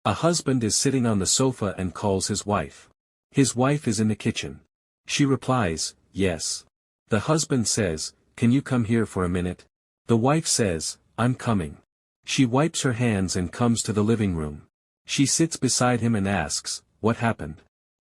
A husband is sitting on the sofa and calls his wife. His wife is in the kitchen. She replies, yes. The husband says, can you come here for a minute? The wife says, I'm coming. She wipes her hands and comes to the living room. She sits beside him and asks, what happened?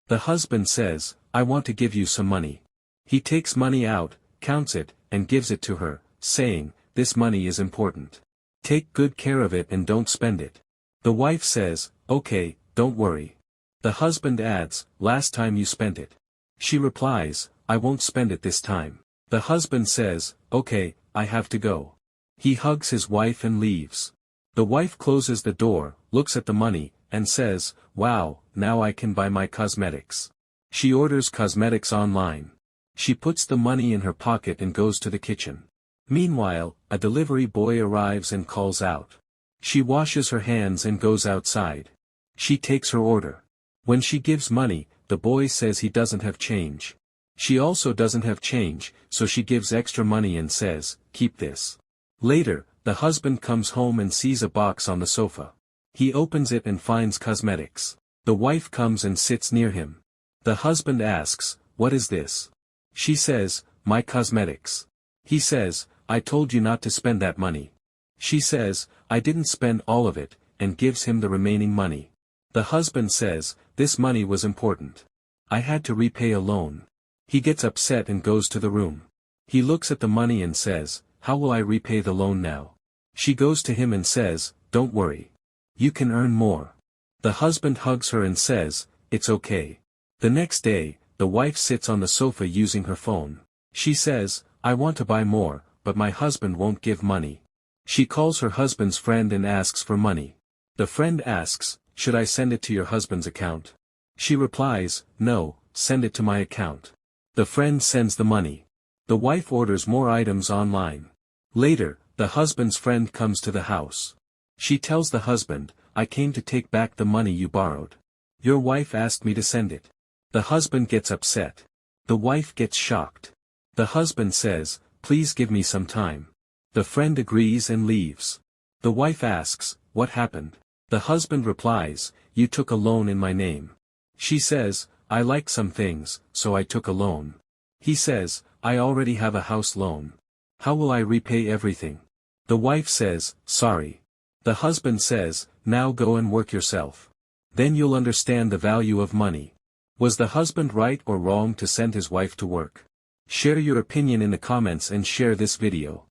The husband says, I want to give you some money. He takes money out, counts it, and gives it to her, saying, this money is important. Take good care of it and don't spend it. The wife says, okay, don't worry. The husband adds, last time you spent it. She replies, I won't spend it this time. The husband says, okay, I have to go. He hugs his wife and leaves. The wife closes the door, looks at the money, and says, wow, now I can buy my cosmetics. She orders cosmetics online. She puts the money in her pocket and goes to the kitchen. Meanwhile, a delivery boy arrives and calls out. She washes her hands and goes outside. She takes her order. When she gives money, the boy says he doesn't have change. She also doesn't have change, so she gives extra money and says, keep this. Later, the husband comes home and sees a box on the sofa. He opens it and finds cosmetics. The wife comes and sits near him. The husband asks, what is this? She says, my cosmetics. He says, I told you not to spend that money. She says, I didn't spend all of it, and gives him the remaining money. The husband says, this money was important. I had to repay a loan. He gets upset and goes to the room. He looks at the money and says, how will I repay the loan now? She goes to him and says, don't worry. You can earn more. The husband hugs her and says, it's okay. The next day, the wife sits on the sofa using her phone. She says, I want to buy more, but my husband won't give money. She calls her husband's friend and asks for money. The friend asks, should I send it to your husband's account? She replies, no, send it to my account. The friend sends the money. The wife orders more items online. Later, the husband's friend comes to the house. She tells the husband, I came to take back the money you borrowed. Your wife asked me to send it. The husband gets upset. The wife gets shocked. The husband says, please give me some time. The friend agrees and leaves. The wife asks, what happened? The husband replies, you took a loan in my name. She says, I like some things, so I took a loan. He says, I already have a house loan. How will I repay everything? The wife says, sorry. The husband says, now go and work yourself. Then you'll understand the value of money. Was the husband right or wrong to send his wife to work? Share your opinion in the comments and share this video.